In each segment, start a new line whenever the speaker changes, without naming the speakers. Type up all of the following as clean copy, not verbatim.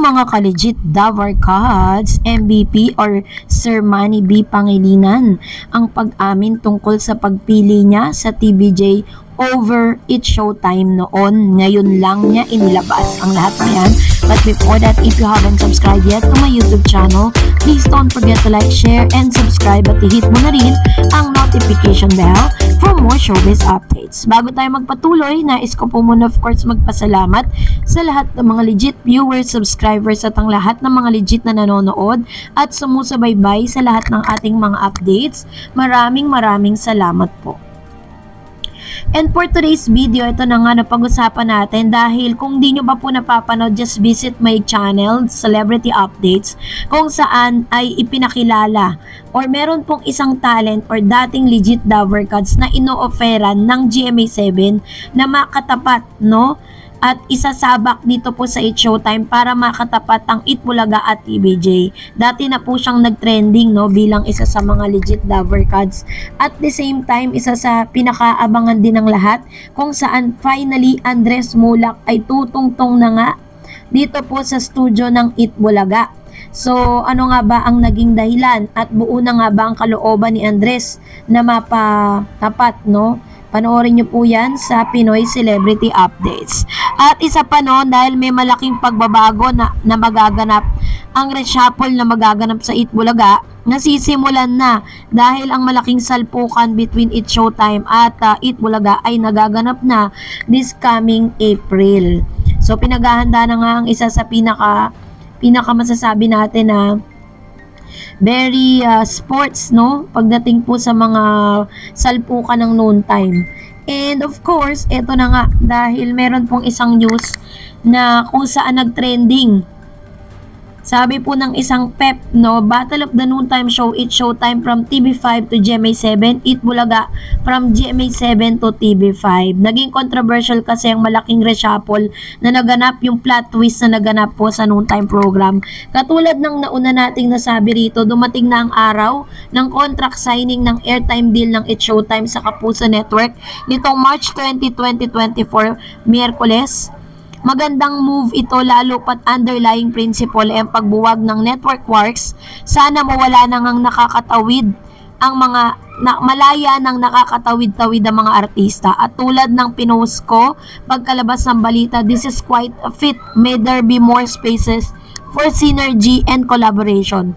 mga ka-legit Davarkads, MVP or Sir Manny B. Pangilinan ang pag-amin tungkol sa pagpili niya sa TVJ over It's Showtime noon. Ngayon lang niya inilabas ang lahat na yan. But before that, if you haven't subscribed yet to my YouTube channel, please don't forget to like, share, and subscribe at i-hit mo na rin ang notification bell for more showbiz updates. Bago tayo magpatuloy, nais ko po muna of course magpasalamat sa lahat ng mga legit viewers, subscribers at ang lahat ng mga legit na nanonood at sumusubaybay sa lahat ng ating mga updates. Maraming salamat po. And for today's video, ito na nga na pag-usapan natin dahil kung di nyo pa po napapanood, just visit my channel, Celebrity Updates, kung saan ay ipinakilala or meron pong isang talent or dating legit Davarkads na ino-offeran ng GMA7 na makatapat, no? At isasabak dito po sa It's Showtime para makatapat ang Itbulaga at TVJ. Dati na po siyang nag-trending, no, bilang isa sa mga legit Davarkads. At the same time, isa sa pinakaabangan din ng lahat kung saan finally Andres Mulak ay tutungtong na nga dito po sa studio ng Itbulaga. So, ano nga ba ang naging dahilan at buo na nga ba ang kalooban ni Andres na mapatapat, no? Panoorin nyo po yan sa Pinoy Celebrity Updates. At isa pa noon, dahil may malaking pagbabago na magaganap, ang reshuffle na magaganap sa Itbulaga, nasisimulan na dahil ang malaking salpukan between It's Showtime at Itbulaga ay nagaganap na this coming April. So, pinaghahanda na nga ang isa sa pinaka masasabi natin na very sports, no, pagdating po sa mga salpukan ng noon time. And of course, eto na nga, dahil meron pong isang news na kung saan nag-trending. Sabi po ng isang pep, no, Battle of the Noontime Show, It's Showtime from TV5 to GMA7, Itbulaga from GMA7 to TV5. Naging controversial kasi ang malaking reshuffle na naganap, yung plot twist na naganap po sa noontime program. Katulad ng nauna nating nasabi rito, dumating na ang araw ng contract signing ng airtime deal ng It's Showtime sa Kapuso Network nitong March 20, 2024, Miyerkules. Magandang move ito lalo pat underlying principle ay ang pagbuwag ng network works. Sana mawala na ngang nakakatawid ang mga malaya ng nakakatawid-tawid ang mga artista. At tulad ng pinost ko pagkalabas ng balita, this is quite a fit. May there be more spaces for synergy and collaboration.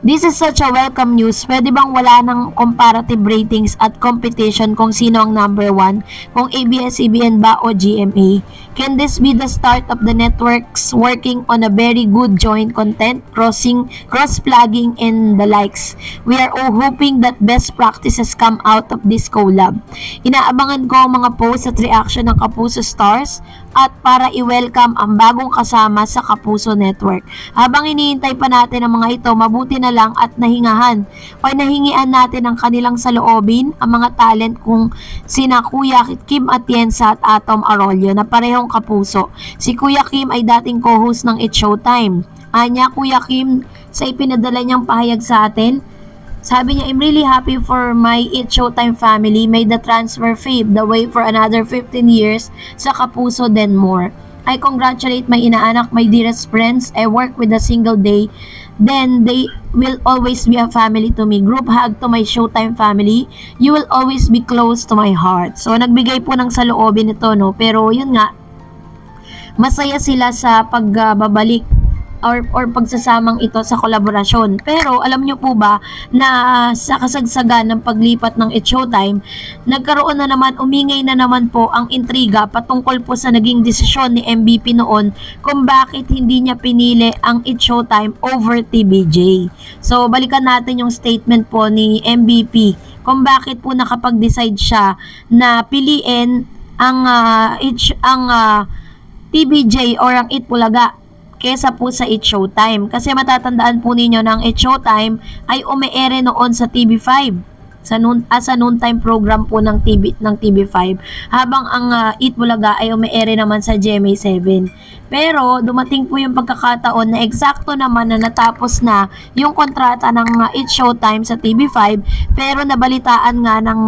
This is such a welcome news. Pwede bang wala ng comparative ratings at competition kung sino ang number 1? Kung ABS-CBN ba o GMA? Can this be the start of the networks working on a very good joint content, cross-plugging and the likes? We are all hoping that best practices come out of this collab. Inaabangan ko ang mga posts at reaction ng Kapuso Stars at para i-welcome ang bagong kasama sa Kapuso Network. Habang iniintay pa natin ang mga ito, mabuti na lang at nahingahan o nahingian natin ang kanilang saloobin, ang mga talent kung sina Kuya Kim Atienza at Atom Arroyo na parehong kapuso. Si Kuya Kim ay dating co-host ng It's Showtime. Anya, Kuya Kim, sa ipinadala niyang pahayag sa atin, sabi niya, I'm really happy for my It's Showtime family. May the transfer pave the way for another 15 years sa Kapuso then more. I congratulate my inaanak, my dearest friends. I work with a single day. Then they will always be a family to me. Group hug to my Showtime family. You will always be close to my heart. So, nagbigay po ng saloobin ito, no? Pero, yun nga, masaya sila sa pagbabalik or pagsasamang ito sa kolaborasyon. Pero alam nyo po ba na sa kasagsagan ng paglipat ng It's Showtime, nagkaroon na naman, umingay na naman po ang intriga patungkol po sa naging desisyon ni MVP noon kung bakit hindi niya pinili ang It's Showtime over TVJ. So balikan natin yung statement po ni MVP kung bakit po nakapag-decide siya na piliin ang TVJ or ang Itbulaga kesa po sa It's Showtime. Kasi matatandaan po ninyo na ang It's Showtime ay umeere noon sa TV5 sa noontime program po ng TV5, habang ang Itbulaga ay umeere naman sa GMA7. Pero dumating po yung pagkakataon na eksakto naman na natapos na yung kontrata ng It's Showtime sa TV5, pero nabalitaan nga ng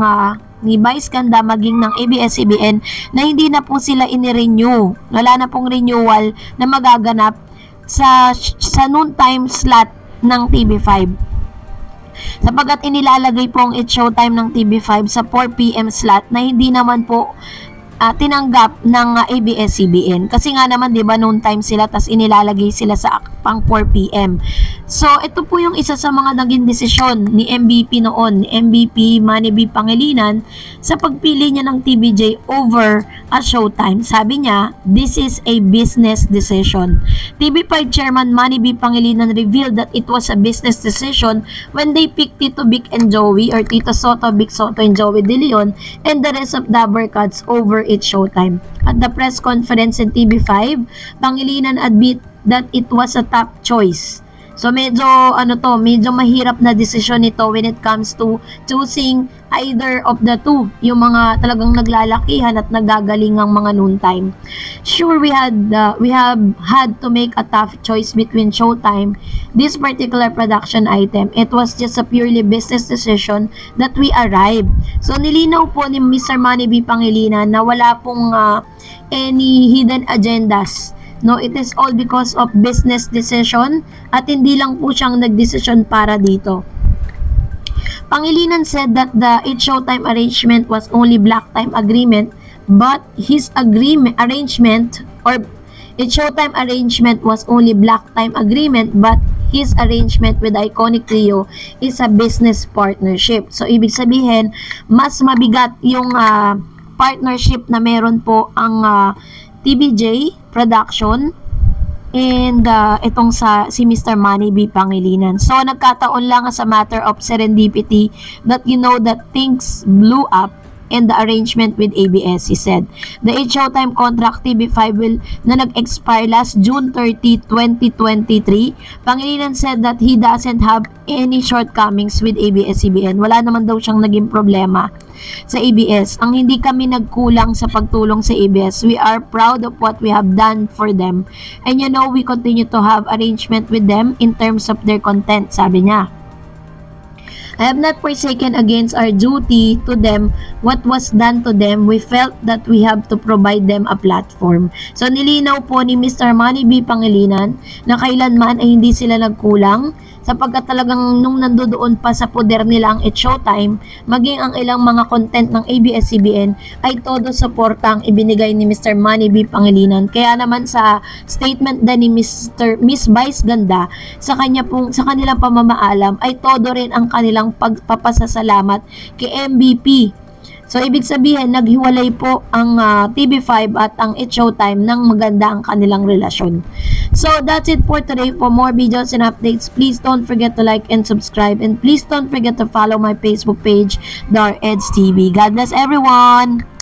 ni Vice Ganda maging ng ABS-CBN na hindi na po sila ini-renew. Wala na pong renewal na magaganap sa noontime slot ng TV5. Sapagkat inilalagay po ang It's Showtime ng TV5 sa 4 PM slot na hindi naman po tinanggap ng ABS-CBN. Kasi nga naman, di ba, noon time sila, tas inilalagay sila sa pang 4 PM. So, ito po yung isa sa mga naging desisyon ni MVP noon, ni MVP Manny B. Pangilinan, sa pagpili niya ng TVJ over a Showtime. Sabi niya, this is a business decision. TV5 Chairman Manny B. Pangilinan revealed that it was a business decision when they picked Tito Vic and Joey, or Tito Soto, Vic Soto, and Joey De Leon, and the rest of the Barkads over It's Showtime. At the press conference in TV5, Pangilinan admit that it was a tough choice. So medyo medyo mahirap na desisyon nito when it comes to choosing either of the two, yung mga talagang naglalakihan at nagagaling ang mga noontime. Sure, we have had to make a tough choice between Showtime, this particular production item. It was just a purely business decision that we arrived. So nilinaw po ni Mr. Manny B. Pangilinan na wala pong any hidden agendas. No, it is all because of business decision at hindi lang po siyang nagdesisyon para dito. Pangilinan said that the It's Showtime arrangement was only block time agreement, but his arrangement was only block time agreement, but his arrangement with the Iconic Trio is a business partnership. So ibig sabihin, mas mabigat yung partnership na meron po ang TVJ Production and itong si Mr. Manny B. Pangilinan. So nagkataon lang as a matter of serendipity that that things blew up in the arrangement with ABS, he said. The It's Showtime contract TV5 na nag-expire last June 30, 2023. Pangilinan said that he doesn't have any shortcomings with ABS-CBN. Wala naman daw siyang naging problema sa ABS. Ang hindi kami nagkulang sa pagtulong sa ABS. We are proud of what we have done for them. And we continue to have arrangement with them in terms of their content, sabi niya. I have not forsaken against our duty to them what was done to them. We felt that we have to provide them a platform. So nilinaw po ni Mr. Manny B. Pangilinan na kailanman ay hindi sila nagkulang sapagkat talagang nung nandoon pa sa poder nila ang It's Showtime, maging ang ilang mga content ng ABS-CBN ay todo suporta ang ibinigay ni Mr. Manny B. Pangilinan. Kaya naman sa statement din ni Miss Vice Ganda sa kanilang pamamaalam ay todo rin ang kanilang pagpapasasalamat kay MVP. So, ibig sabihin, naghiwalay po ang TV5 at ang It's Showtime ng maganda ang kanilang relasyon. So, that's it for today. For more videos and updates, please don't forget to like and subscribe. And please don't forget to follow my Facebook page, Dar Eds TV. God bless everyone!